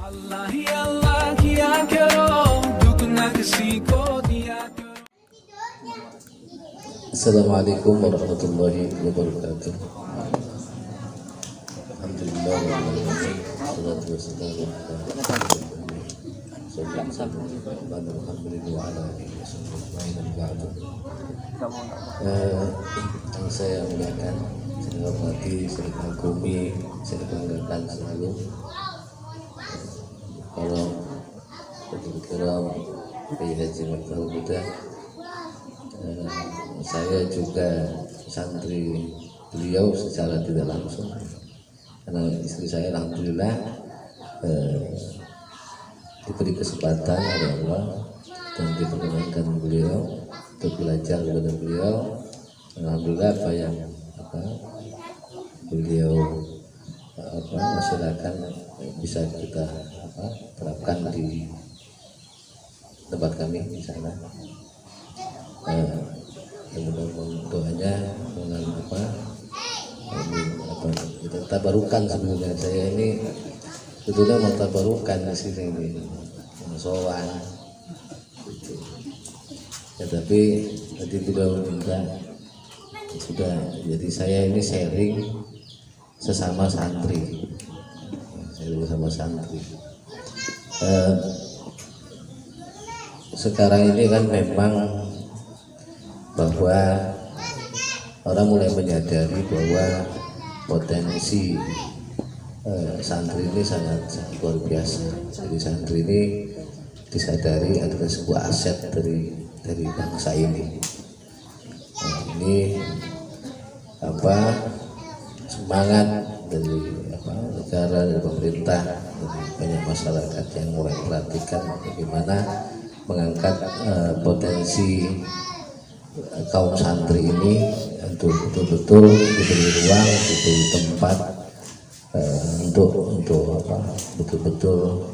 Assalamualaikum warahmatullahi wabarakatuh. Alhamdulillah wassalatu wassalamu yang saya muliakan, saya hormati, saya kagumi, saya banggakan selalu kalau berkiram Kiai Haji Marfal Huda. Saya juga santri beliau secara tidak langsung, karena istri saya alhamdulillah diberi kesempatan oleh Allah dan diperkenankan beliau untuk belajar kepada beliau. Alhamdulillah apa yang beliau masyarakat bisa kita terapkan di tempat kami di sana. Mudah-mudahan doanya dengan kita tabarukan. Sebenarnya saya ini sebetulnya mau tabarukan di sini ini sowan gitu. Ya, tapi tadi beliau minta sudah, jadi saya ini sharing sesama santri, sekarang ini kan memang bahwa orang mulai menyadari bahwa potensi santri ini sangat luar biasa. Jadi santri ini disadari adalah sebuah aset dari bangsa ini. Nah, ini semangat dari negara, dari pemerintah, dari banyak masyarakat yang mulai perhatikan bagaimana mengangkat potensi kaum santri ini untuk betul-betul diberi ruang, diberi tempat untuk betul-betul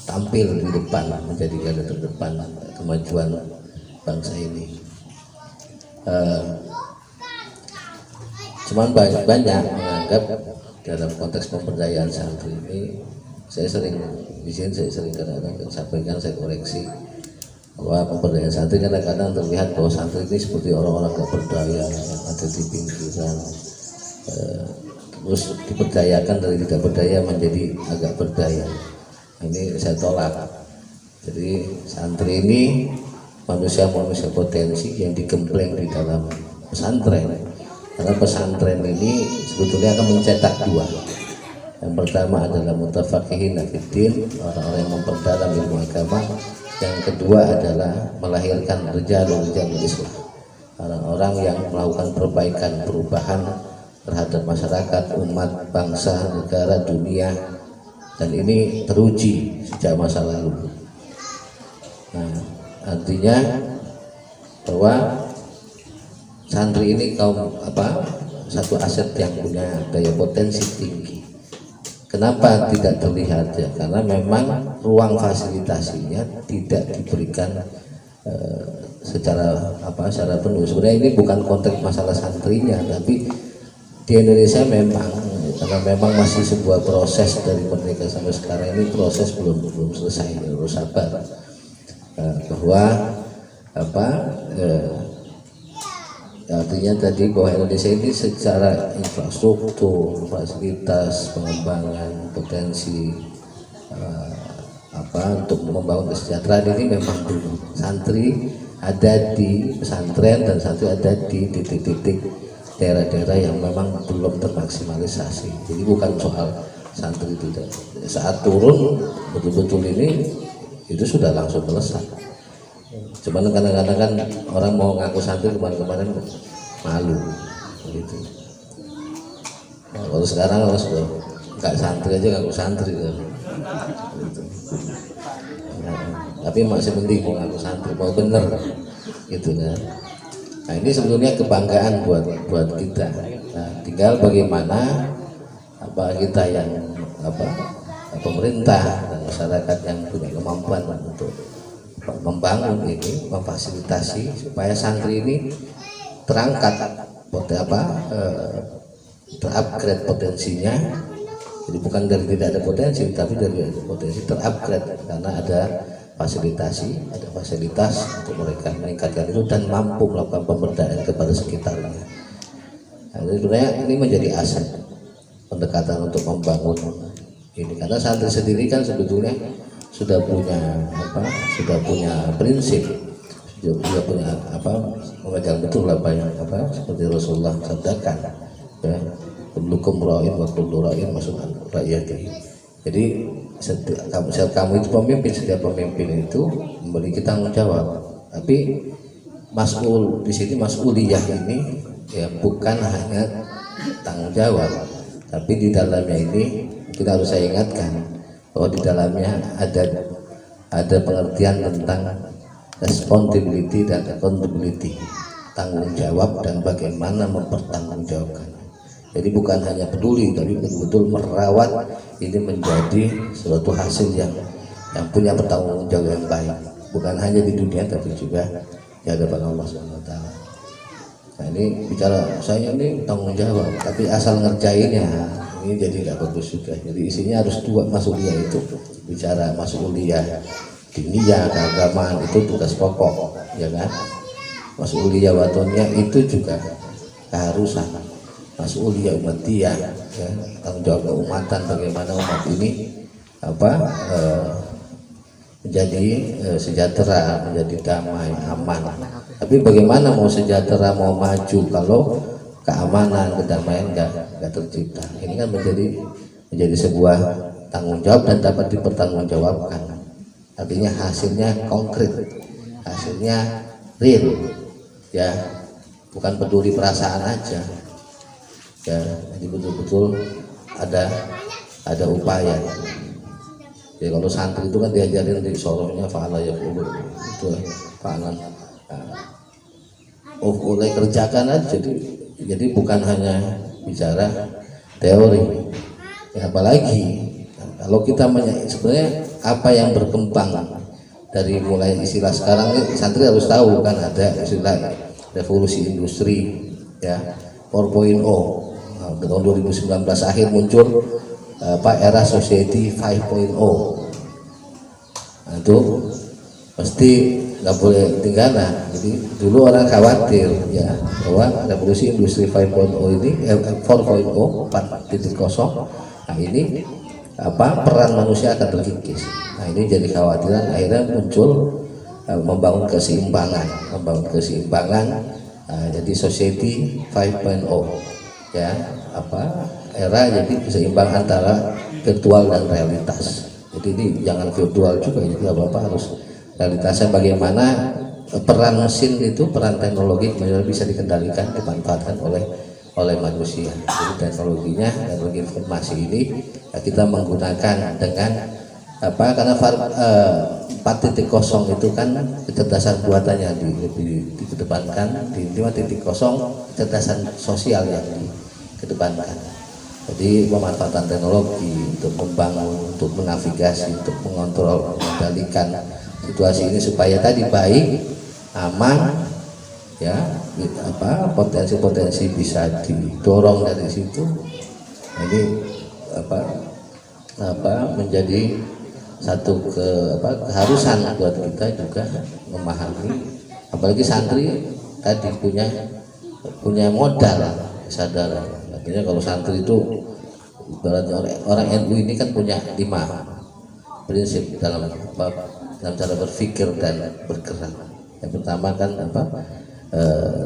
tampil di depan, menjadi garda terdepan kemajuan bangsa ini. Cuman banyak menganggap dalam konteks pemberdayaan santri ini, saya sering kadang-kadang sampaikan, saya koreksi bahwa pemberdayaan santri kadang-kadang terlihat bahwa santri ini seperti orang-orang gak berdaya yang ada di pinggiran, terus diberdayakan dari tidak berdaya menjadi agak berdaya. Ini saya tolak. Jadi santri ini manusia-manusia potensi yang digembleng di dalam pesantren, karena pesantren ini sebetulnya akan mencetak dua. Yang pertama adalah mutafaqihin fiddin, orang-orang yang memperdalam ilmu agama. Yang kedua adalah melahirkan rijalul Islam, orang-orang yang melakukan perbaikan, perubahan terhadap masyarakat, umat, bangsa, negara, dunia, dan ini teruji sejak masa lalu. Nah, artinya bahwa santri ini kaum satu aset yang punya daya potensi tinggi. Kenapa tidak terlihat ya? Karena memang ruang fasilitasinya tidak diberikan secara penuh. Sebenarnya ini bukan konteks masalah santrinya, tapi di Indonesia memang karena memang masih sebuah proses dari merdeka sampai sekarang ini, proses belum selesai, harus sabar. Bahwa artinya tadi bahwa Indonesia ini secara infrastruktur, fasilitas, pengembangan potensi untuk membangun kesejahteraan ini memang belum. Santri ada di pesantren dan santri ada di titik-titik daerah-daerah yang memang belum termaksimalisasi. Jadi bukan soal santri tidak, saat turun betul-betul ini itu sudah langsung melesat. Cuman kadang-kadang kan orang mau ngaku santri kemarin-kemarin malu gitu. Nah, kalau sekarang kalau sudah nggak santri aja ngaku santri kan. Gitu. Nah, tapi masih penting mau ngaku santri, mau bener gitu kan. Nah, ini sebetulnya kebanggaan buat kita. Nah, tinggal bagaimana kita yang pemerintah dan masyarakat yang punya kemampuan untuk membangun ini, memfasilitasi supaya santri ini terangkat terupgrade potensinya Jadi bukan dari tidak ada potensi, tapi dari ada potensi terupgrade karena ada fasilitas untuk mereka meningkatkan itu dan mampu melakukan pemberdayaan kepada sekitarnya. Nah, sebenarnya ini menjadi aset pendekatan untuk membangun ini, karena santri sendiri kan sebetulnya sudah punya prinsip, sudah punya memegang betul apa yang seperti Rasulullah sabdakan, ya, kullukum ra'in wa kullu ra'in mas'ulun rakyat. Jadi setiap kamu itu pemimpin, setiap pemimpin itu memiliki tanggung jawab. Tapi mas'ul di sini, mas'uliyah ini ya bukan hanya tanggung jawab, tapi di dalamnya ini kita harus saya ingatkan bahwa di dalamnya ada pengertian tentang responsibility dan accountability, tanggung jawab dan bagaimana mempertanggungjawabkan. Jadi bukan hanya peduli, tapi betul-betul merawat ini menjadi suatu hasil yang punya pertanggungjawab yang baik, bukan hanya di dunia tapi juga di hadapan Allah SWT. Nah ini bicara saya ini tanggung jawab, tapi asal ngerjainnya ini jadi nggak bagus juga. Jadi isinya harus dua, mas'uliyah itu bicara mas'uliyah diniyah keagamaan itu tugas pokok, ya kan? Mas'uliyah watonnya itu juga keharusan. Mas'uliyah umatiyah, ya, tanggung jawab keumatan, bagaimana umat ini menjadi sejahtera, menjadi damai, aman. Tapi bagaimana mau sejahtera, mau maju kalau keamanan, kedamaian nggak tercipta? Ini kan menjadi sebuah tanggung jawab dan dapat dipertanggungjawabkan. Artinya hasilnya konkret, hasilnya real, ya, bukan peduli perasaan aja. Ya, jadi betul-betul ada upaya. Jadi kalau santri itu kan diajarin di sorohnya fa'ala ya qulu, itu fa'ala. Oleh kerjakan aja, jadi bukan hanya bicara teori. Ya, apalagi kalau kita sebenarnya apa yang berkembang dari mulai istilah sekarang ini, santri harus tahu kan ada istilah revolusi industri, ya, 4.0. Tahun 2019 akhir muncul era society 5.0. Nah, itu pasti nggak boleh ketinggalan. Jadi dulu orang khawatir ya bahwa revolusi industri 5.0 ini 4.0 4.0, nah ini peran manusia akan terkikis. Nah ini jadi khawatiran, akhirnya muncul membangun keseimbangan. Jadi society 5.0, ya, era jadi seimbang antara virtual dan realitas. Jadi ini jangan virtual juga, jadi apa harus realitasnya, bagaimana peran mesin itu, peran teknologi bisa dikendalikan, dimanfaatkan oleh manusia. Jadi teknologinya, teknologi informasi ini ya kita menggunakan dengan karena 4.0 itu kan kecerdasan buatannya dikedepankan, di 5.0 kecerdasan sosial yang dikedepankan. Jadi pemanfaatan teknologi untuk membangun, untuk menavigasi, untuk mengontrol, mengendalikan situasi ini supaya tadi baik, aman, ya, potensi-potensi bisa didorong dari situ. Ini menjadi satu keharusan buat kita juga memahami, apalagi santri tadi punya modal kesadaran. Artinya kalau santri itu orang NU ini kan punya 5 prinsip dalam cara berpikir dan bergerak. Yang pertama kan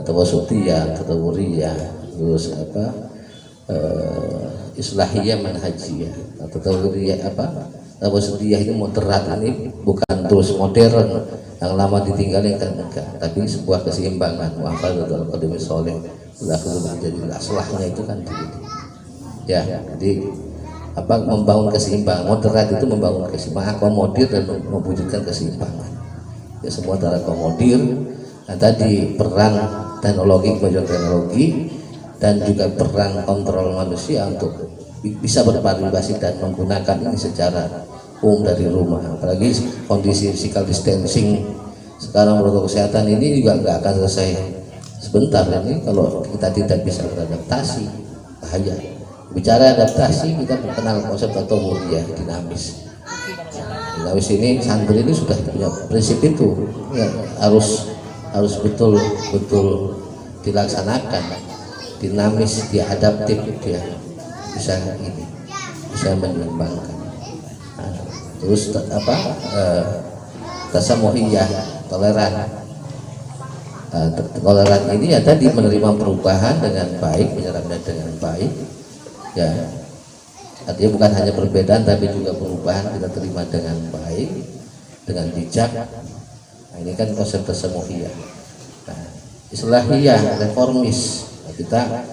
tawasutiyah, tadawuriyah, terus islahiyah, manhajiyah. Atau tadawuriyah tawasutiyah ini moderat, ini bukan terus modern yang lama ditinggalin kan enggak, tapi sebuah keseimbangan. Wafal dalam akademi soleh menjadi aslahnya itu kan begitu. Ya, jadi membangun keseimbangan. Moderat itu membangun keseimbangan, akomodir dan mewujudkan keseimbangan. Ya, semua terakomodir. Nah, tadi peran teknologi, kemajuan teknologi, dan juga peran kontrol manusia untuk bisa berpartisipasi dan menggunakan ini secara umum dari rumah. Apalagi kondisi physical distancing sekarang, protokol kesehatan ini juga nggak akan selesai sebentar. Ini kalau kita tidak bisa beradaptasi, bahaya. Bicara adaptasi, kita mengenal konsep tatawuriyah, dinamis. Dinamis ini santri ini sudah punya prinsip itu, ya, harus betul dilaksanakan. Dinamis, dia adaptif, dia bisa menyeimbangkan. Nah, terus tasamuhiyah, toleran. Toleran ini ya tadi menerima perubahan dengan baik, menyerapnya dengan baik. Ya, artinya bukan hanya perbedaan tapi juga perubahan kita terima dengan baik, dengan bijak. Nah, ini kan konsep tasamuhiyah. Nah, islahiyah, reformis, kita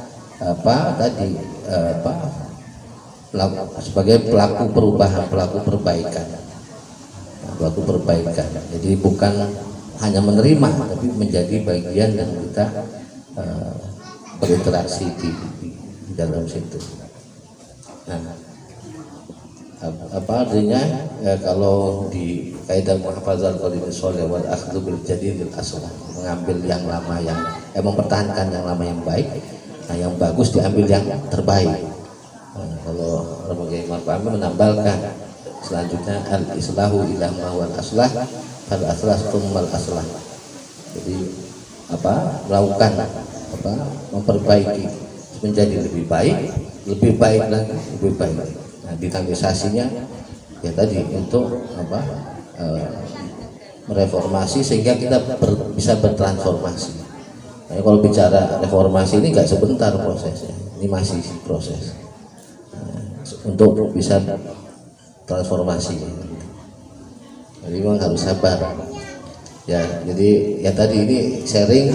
sebagai pelaku perubahan, pelaku perbaikan. Nah, pelaku perbaikan. Jadi bukan hanya menerima tapi menjadi bagian yang kita berinteraksi di dalam situ. Nah, apa artinya kalau di kaidah muhafazal qadim sholih wal akhdhu bil jadidil aslah, mengambil yang lama yang mempertahankan yang lama yang baik, nah yang bagus diambil yang terbaik. Nah, kalau Romo Kiai Maruf Amin menambahkan selanjutnya al islahu ila ma wal aslah fal aslah tsummal aslah. Jadi melakukan memperbaiki menjadi lebih baik lagi, lebih baik. Nah, dinamisasinya ya tadi untuk mereformasi sehingga kita bisa bertransformasi. Nah, kalau bicara reformasi ini nggak sebentar prosesnya, ini masih proses untuk bisa transformasi. Jadi memang harus sabar. Ya, jadi ya tadi ini sharing,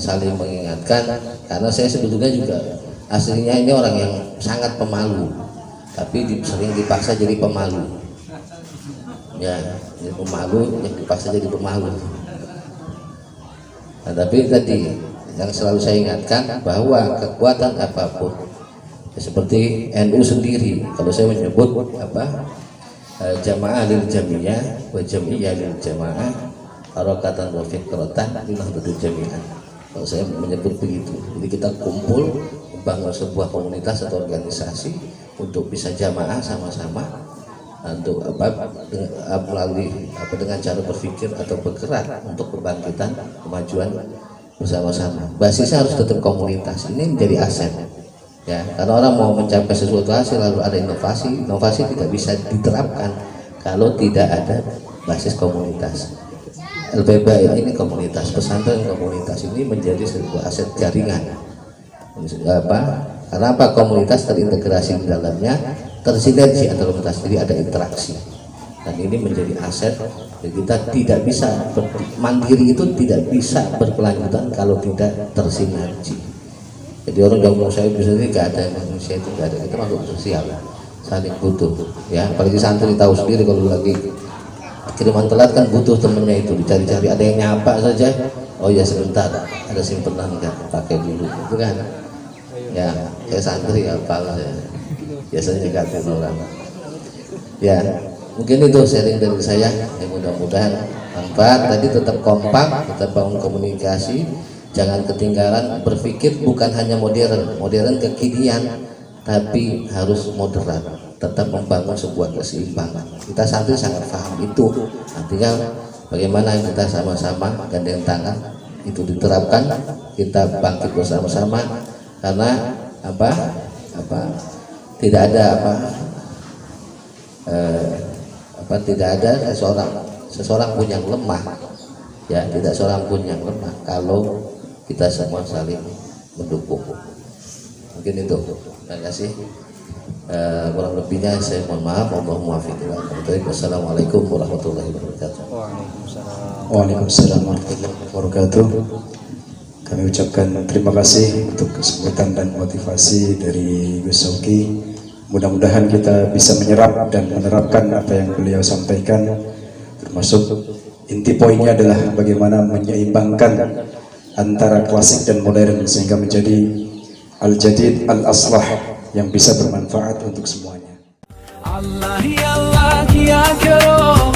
saling mengingatkan, karena saya sebetulnya juga aslinya ini orang yang sangat pemalu, tapi sering dipaksa jadi pemalu. Ya, jadi pemalu yang dipaksa jadi pemalu. Nah, tapi tadi yang selalu saya ingatkan bahwa kekuatan apapun, ya, seperti NU sendiri, kalau saya menyebut jamaah lil jamiyah wa jamiyah lil jamaah harakatan wa fikratan linahdlatul jami'ah. Kalau saya menyebut begitu, jadi kita kumpul membangun sebuah komunitas atau organisasi untuk bisa jamaah sama-sama untuk melalui dengan cara berpikir atau bergerak untuk kebangkitan kemajuan bersama-sama. Basisnya harus tetap komunitas. Ini menjadi aset. Ya, karena orang mau mencapai sesuatu hasil lalu ada inovasi tidak bisa diterapkan kalau tidak ada basis komunitas. LPB ini komunitas, pesantren komunitas ini menjadi sebuah aset jaringan. Karena komunitas terintegrasi di dalamnya, tersinergi antar komunitas, jadi ada interaksi. Dan ini menjadi aset. Jadi kita tidak bisa mandiri, itu tidak bisa berkelanjutan kalau tidak tersinergi. Jadi orang yang mau saya bisa ini nggak ada, manusia itu nggak ada, kita makhluk sosial, saling butuh. Ya, apalagi santri tahu sendiri kalau lagi kiriman telat kan butuh temennya itu, dicari-cari, ada yang nyapa saja, oh ya sebentar, ada simpenan nggak pakai dulu, itu kan. Ya, saya santri apalah ya, biasanya ganti orang. Ya, mungkin itu sharing dari saya, ya, mudah-mudahan manfaat. Tadi tetap kompak, tetap bangun komunikasi, jangan ketinggalan berpikir bukan hanya modern kekinian, tapi harus moderat, tetap membangun sebuah keseimbangan. Kita santri sangat paham itu, artinya bagaimana kita sama-sama gandeng tangan itu diterapkan, kita bangkit bersama-sama, karena tidak ada seseorang pun yang lemah, ya, tidak seorang pun yang lemah kalau kita semua saling mendukung. Mungkin itu. Terima kasih. Kurang lebihnya saya mohon maaf. Allahumma wa'alaikum. Wassalamualaikum warahmatullahi wabarakatuh. Waalaikumsalam warahmatullahi wabarakatuh. Kami ucapkan terima kasih untuk kesebutan dan motivasi dari Gus Sauki. Mudah-mudahan kita bisa menyerap dan menerapkan apa yang beliau sampaikan, termasuk inti poinnya adalah bagaimana menyeimbangkan antara klasik dan modern sehingga menjadi al-jadid al-aslah yang bisa bermanfaat untuk semuanya. Allah ya Allah ya karom,